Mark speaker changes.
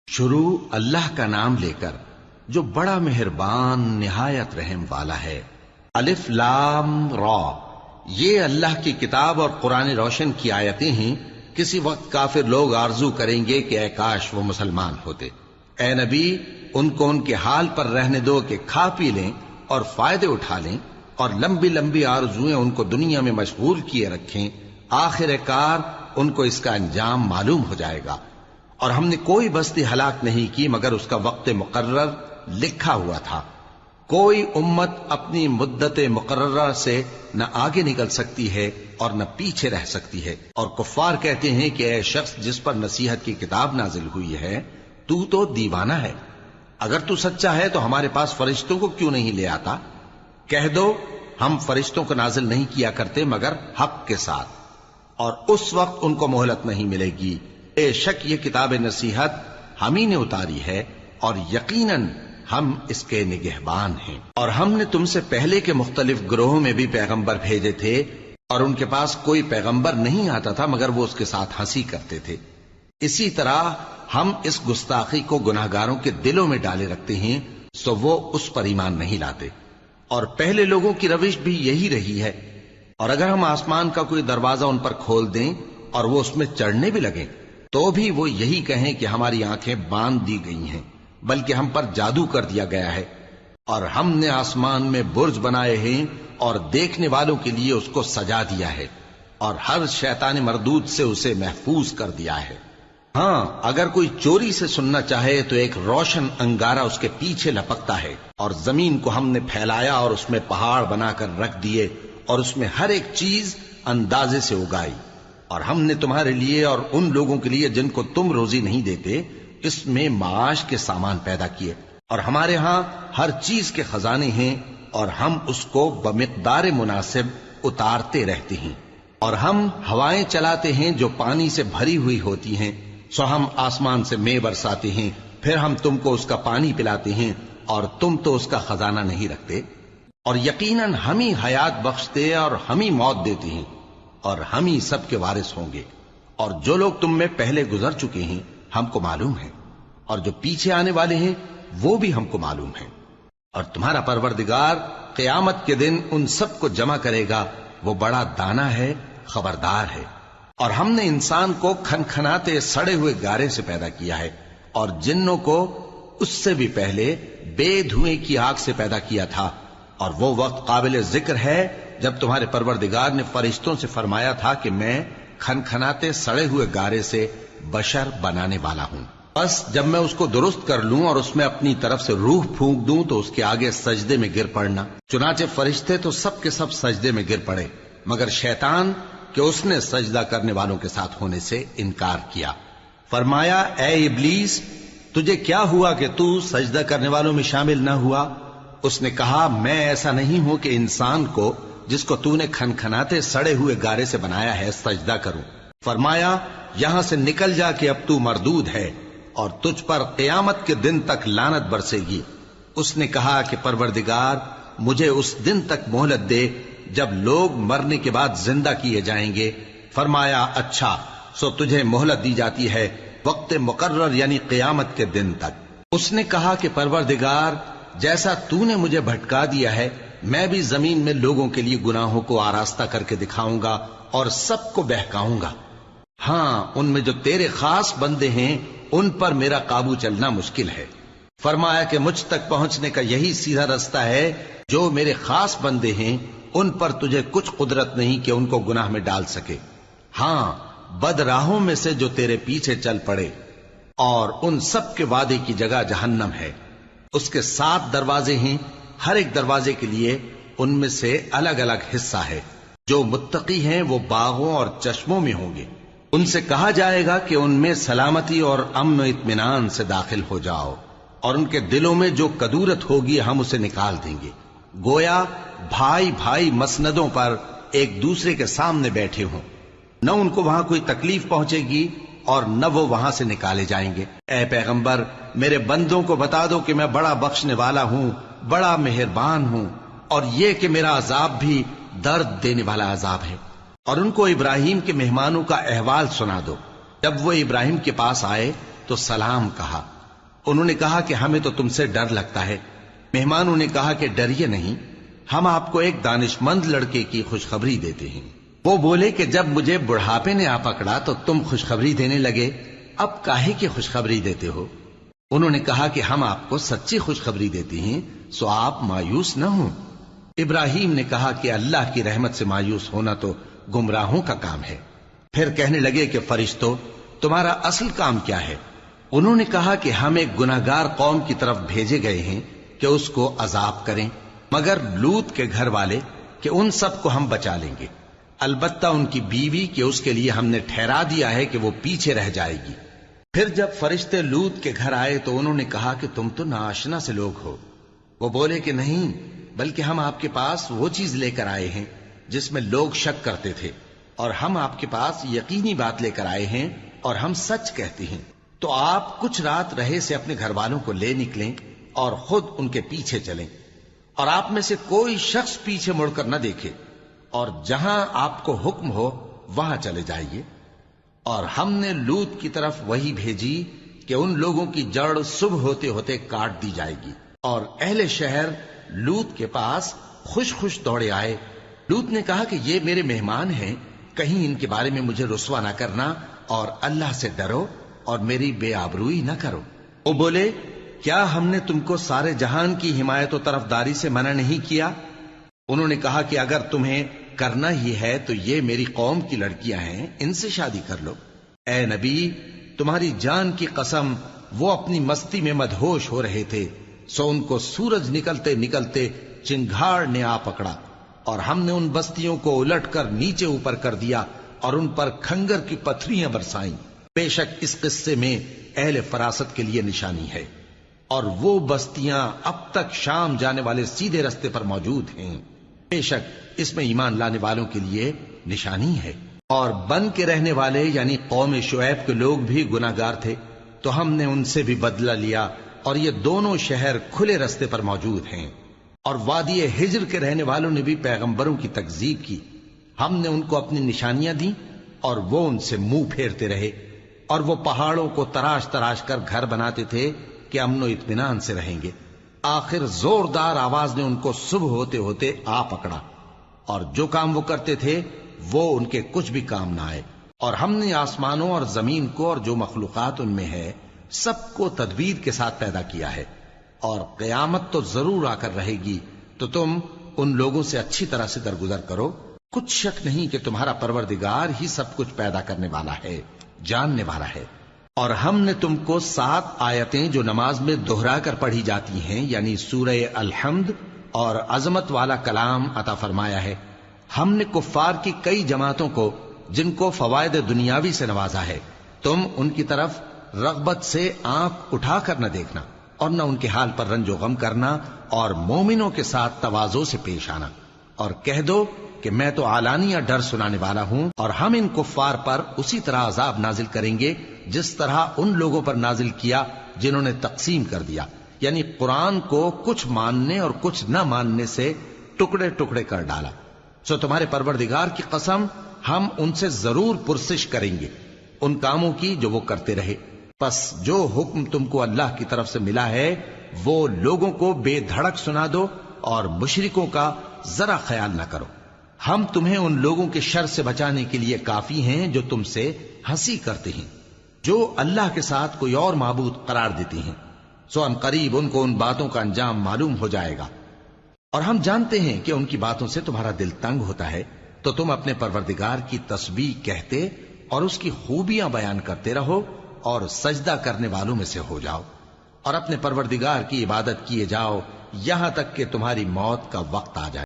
Speaker 1: شروع اللہ کا نام لے کر جو بڑا مہربان نہایت رحم والا ہے۔ الف لام را، یہ اللہ کی کتاب اور قرآن روشن کی آیتیں ہیں۔ کسی وقت کافر لوگ آرزو کریں گے کہ اے کاش وہ مسلمان ہوتے۔ اے نبی، ان کو ان کے حال پر رہنے دو کہ کھا پی لیں اور فائدے اٹھا لیں، اور لمبی لمبی آرزویں ان کو دنیا میں مشغول کیے رکھیں۔ آخر کار ان کو اس کا انجام معلوم ہو جائے گا۔ اور ہم نے کوئی بستی ہلاک نہیں کی مگر اس کا وقت مقرر لکھا ہوا تھا۔ کوئی امت اپنی مدت مقررہ سے نہ آگے نکل سکتی ہے اور نہ پیچھے رہ سکتی ہے۔ اور کفار کہتے ہیں کہ اے شخص جس پر نصیحت کی کتاب نازل ہوئی ہے، تو دیوانہ ہے۔ اگر تو سچا ہے تو ہمارے پاس فرشتوں کو کیوں نہیں لے آتا؟ کہہ دو ہم فرشتوں کو نازل نہیں کیا کرتے مگر حق کے ساتھ، اور اس وقت ان کو مہلت نہیں ملے گی۔ بے شک یہ کتاب نصیحت ہم ہی نے اتاری ہے، اور یقیناً ہم اس کے نگہبان ہیں۔ اور ہم نے تم سے پہلے کے مختلف گروہوں میں بھی پیغمبر بھیجے تھے، اور ان کے پاس کوئی پیغمبر نہیں آتا تھا مگر وہ اس کے ساتھ ہنسی کرتے تھے۔ اسی طرح ہم اس گستاخی کو گناہگاروں کے دلوں میں ڈالے رکھتے ہیں، سو وہ اس پر ایمان نہیں لاتے۔ اور پہلے لوگوں کی روش بھی یہی رہی ہے۔ اور اگر ہم آسمان کا کوئی دروازہ ان پر کھول دیں اور وہ اس میں چڑھنے بھی لگیں تو بھی وہ یہی کہیں کہ ہماری آنکھیں باندھ دی گئی ہیں، بلکہ ہم پر جادو کر دیا گیا ہے۔ اور ہم نے آسمان میں برج بنائے ہیں اور دیکھنے والوں کے لیے اس کو سجا دیا ہے، اور ہر شیطان مردود سے اسے محفوظ کر دیا ہے۔ ہاں، اگر کوئی چوری سے سننا چاہے تو ایک روشن انگارہ اس کے پیچھے لپکتا ہے، اور زمین کو ہم نے پھیلایا اور اس میں پہاڑ بنا کر رکھ دیے، اور اس میں ہر ایک چیز اندازے سے اگائی۔ اور ہم نے تمہارے لیے اور ان لوگوں کے لیے جن کو تم روزی نہیں دیتے اس میں معاش کے سامان پیدا کیے، اور ہمارے ہاں ہر چیز کے خزانے ہیں، اور ہم اس کو بمقدار مناسب اتارتے رہتے ہیں۔ اور ہم ہوائیں چلاتے ہیں جو پانی سے بھری ہوئی ہوتی ہیں، سو ہم آسمان سے مے برساتے ہیں، پھر ہم تم کو اس کا پانی پلاتے ہیں، اور تم تو اس کا خزانہ نہیں رکھتے۔ اور یقیناً ہم ہی حیات بخشتے اور ہم ہی موت دیتے ہیں، اور ہم ہی سب کے وارث ہوں گے۔ اور جو لوگ تم میں پہلے گزر چکے ہیں ہم کو معلوم ہے، اور جو پیچھے آنے والے ہیں وہ بھی ہم کو معلوم ہے۔ اور تمہارا پروردگار قیامت کے دن ان سب کو جمع کرے گا، وہ بڑا دانا ہے، خبردار ہے۔ اور ہم نے انسان کو کھنکھناتے سڑے ہوئے گارے سے پیدا کیا ہے، اور جنوں کو اس سے بھی پہلے بے دھوئیں کی آگ سے پیدا کیا تھا۔ اور وہ وقت قابل ذکر ہے جب تمہارے پروردگار نے فرشتوں سے فرمایا تھا کہ میں کھنکھناتے سڑے ہوئے گارے سے بشر بنانے والا ہوں، بس جب میں اس کو درست کر لوں اور اس میں اپنی طرف سے روح پھونک دوں تو اس کے آگے سجدے میں گر پڑنا۔ چنانچہ فرشتے تو سب کے سب سجدے میں گر پڑے مگر شیطان کہ اس نے سجدہ کرنے والوں کے ساتھ ہونے سے انکار کیا۔ فرمایا اے ابلیس، تجھے کیا ہوا کہ تو سجدہ کرنے والوں میں شامل نہ ہوا؟ اس نے کہا میں ایسا نہیں ہوں کہ انسان کو جس کو تو نے کھنکھناتے سڑے ہوئے گارے سے بنایا ہے سجدہ کروں۔ فرمایا یہاں سے نکل جا کہ اب تو مردود ہے، اور تجھ پر قیامت کے دن تک لعنت برسے گی۔ اس نے کہا کہ پروردگار مجھے اس دن تک مہلت دے جب لوگ مرنے کے بعد زندہ کیے جائیں گے۔ فرمایا اچھا، سو تجھے مہلت دی جاتی ہے وقت مقرر یعنی قیامت کے دن تک۔ اس نے کہا کہ پروردگار جیسا تو نے مجھے بھٹکا دیا ہے میں بھی زمین میں لوگوں کے لیے گناہوں کو آراستہ کر کے دکھاؤں گا اور سب کو بہکاؤں گا۔ ہاں، ان میں جو تیرے خاص بندے ہیں ان پر میرا قابو چلنا مشکل ہے۔ فرمایا کہ مجھ تک پہنچنے کا یہی سیدھا رستہ ہے، جو میرے خاص بندے ہیں ان پر تجھے کچھ قدرت نہیں کہ ان کو گناہ میں ڈال سکے۔ ہاں، بد راہوں میں سے جو تیرے پیچھے چل پڑے، اور ان سب کے وعدے کی جگہ جہنم ہے۔ اس کے 7 دروازے ہیں، ہر ایک دروازے کے لیے ان میں سے الگ الگ حصہ ہے۔ جو متقی ہیں وہ باغوں اور چشموں میں ہوں گے۔ ان سے کہا جائے گا کہ ان میں سلامتی اور امن و اطمینان سے داخل ہو جاؤ، اور ان کے دلوں میں جو کدورت ہوگی ہم اسے نکال دیں گے، گویا بھائی بھائی مسندوں پر ایک دوسرے کے سامنے بیٹھے ہوں۔ نہ ان کو وہاں کوئی تکلیف پہنچے گی اور نہ وہ وہاں سے نکالے جائیں گے۔ اے پیغمبر میرے بندوں کو بتا دو کہ میں بڑا بخشنے والا ہوں، بڑا مہربان ہوں، اور یہ کہ میرا عذاب بھی درد دینے والا عذاب ہے۔ اور ان کو ابراہیم کے مہمانوں کا احوال سنا دو۔ جب وہ ابراہیم کے پاس آئے تو سلام کہا، انہوں نے کہا کہ ہمیں تو تم سے ڈر لگتا ہے۔ مہمانوں نے کہا کہ ڈریے نہیں، ہم آپ کو ایک دانش مند لڑکے کی خوشخبری دیتے ہیں۔ وہ بولے کہ جب مجھے بڑھاپے نے آ پکڑا تو تم خوشخبری دینے لگے، اب کاہے کی خوشخبری دیتے ہو؟ انہوں نے کہا کہ ہم آپ کو سچی خوشخبری دیتے ہیں، سو آپ مایوس نہ ہوں۔ ابراہیم نے کہا کہ اللہ کی رحمت سے مایوس ہونا تو گمراہوں کا کام ہے۔ پھر کہنے لگے کہ فرشتوں، تمہارا اصل کام کیا ہے؟ انہوں نے کہا کہ ہم ایک گناہگار قوم کی طرف بھیجے گئے ہیں کہ اس کو عذاب کریں، مگر لوط کے گھر والے کہ ان سب کو ہم بچا لیں گے، البتہ ان کی بیوی کہ اس کے لیے ہم نے ٹھہرا دیا ہے کہ وہ پیچھے رہ جائے گی۔ پھر جب فرشتے لوط کے گھر آئے تو انہوں نے کہا کہ تم تو ناآشنا سے لوگ ہو۔ وہ بولے کہ نہیں، بلکہ ہم آپ کے پاس وہ چیز لے کر آئے ہیں جس میں لوگ شک کرتے تھے، اور ہم آپ کے پاس یقینی بات لے کر آئے ہیں اور ہم سچ کہتے ہیں۔ تو آپ کچھ رات رہے سے اپنے گھر والوں کو لے نکلیں اور خود ان کے پیچھے چلیں، اور آپ میں سے کوئی شخص پیچھے مڑ کر نہ دیکھے، اور جہاں آپ کو حکم ہو وہاں چلے جائیے۔ اور ہم نے لوط کی طرف وہی بھیجی کہ ان لوگوں کی جڑ صبح ہوتے ہوتے کاٹ دی جائے گی، اور اہل شہر لوط کے پاس خوش خوش دوڑے آئے۔ لوط نے کہا کہ یہ میرے مہمان ہیں، کہیں ان کے بارے میں مجھے رسوا نہ کرنا، اور اللہ سے ڈرو اور میری بے آبروئی نہ کرو۔ وہ بولے، کیا ہم نے تم کو سارے جہان کی حمایت و طرفداری سے منع نہیں کیا؟ انہوں نے کہا کہ اگر تمہیں کرنا ہی ہے تو یہ میری قوم کی لڑکیاں ہیں، ان سے شادی کر لو۔ اے نبی، تمہاری جان کی قسم، وہ اپنی مستی میں مدہوش ہو رہے تھے، سو ان کو سورج نکلتے نکلتے چنگھاڑ نے آ پکڑا، اور ہم نے ان بستیوں کو الٹ کر نیچے اوپر کر دیا اور ان پر کھنگر کی پتھریاں برسائیں۔ بے شک اس قصے میں اہل فراست کے لیے نشانی ہے، اور وہ بستیاں اب تک شام جانے والے سیدھے رستے پر موجود ہیں۔ بے شک اس میں ایمان لانے والوں کے لیے نشانی ہے۔ اور بن کے رہنے والے یعنی قوم شعیب کے لوگ بھی گناہگار تھے، تو ہم نے ان سے بھی بدلہ لیا، اور یہ دونوں شہر کھلے رستے پر موجود ہیں۔ اور وادی ہجر کے رہنے والوں نے بھی پیغمبروں کی تکذیب کی، ہم نے ان کو اپنی نشانیاں دی اور وہ ان سے منہ پھیرتے رہے، اور وہ پہاڑوں کو تراش تراش کر گھر بناتے تھے کہ امن و اطمینان سے رہیں گے۔ آخر زوردار آواز نے ان کو صبح ہوتے ہوتے آ پکڑا، اور جو کام وہ کرتے تھے وہ ان کے کچھ بھی کام نہ آئے۔ اور ہم نے آسمانوں اور زمین کو اور جو مخلوقات ان میں ہے سب کو تدبیر کے ساتھ پیدا کیا ہے، اور قیامت تو ضرور آ کر رہے گی، تو تم ان لوگوں سے اچھی طرح سے درگزر کرو۔ کچھ شک نہیں کہ تمہارا پروردگار ہی سب کچھ پیدا کرنے والا ہے، جاننے والا ہے۔ اور ہم نے تم کو 7 آیتیں جو نماز میں دہرا کر پڑھی جاتی ہیں، یعنی سورہ الحمد اور عظمت والا کلام عطا فرمایا ہے۔ ہم نے کفار کی کئی جماعتوں کو جن کو فوائد دنیاوی سے نوازا ہے، تم ان کی طرف رغبت سے آنکھ اٹھا کر نہ دیکھنا، اور نہ ان کے حال پر رنج و غم کرنا، اور مومنوں کے ساتھ تواضع سے پیش آنا، اور کہہ دو کہ میں تو اعلانیہ ڈر سنانے والا ہوں، اور ہم ان کفار پر اسی طرح عذاب نازل کریں گے جس طرح ان لوگوں پر نازل کیا جنہوں نے تقسیم کر دیا، یعنی قرآن کو کچھ ماننے اور کچھ نہ ماننے سے ٹکڑے ٹکڑے کر ڈالا۔ سو تمہارے پروردگار کی قسم، ہم ان سے ضرور پرسش کریں گے ان کاموں کی جو وہ کرتے رہے۔ پس جو حکم تم کو اللہ کی طرف سے ملا ہے وہ لوگوں کو بے دھڑک سنا دو، اور مشرکوں کا ذرا خیال نہ کرو۔ ہم تمہیں ان لوگوں کے شر سے بچانے کے لیے کافی ہیں جو تم سے ہنسی کرتے ہیں، جو اللہ کے ساتھ کوئی اور معبود قرار دیتے ہیں، سو ان قریب ان کو ان باتوں کا انجام معلوم ہو جائے گا۔ اور ہم جانتے ہیں کہ ان کی باتوں سے تمہارا دل تنگ ہوتا ہے، تو تم اپنے پروردگار کی تسبیح کہتے اور اس کی خوبیاں بیان کرتے رہو، اور سجدہ کرنے والوں میں سے ہو جاؤ، اور اپنے پروردگار کی عبادت کیے جاؤ یہاں تک کہ تمہاری موت کا وقت آ جائے۔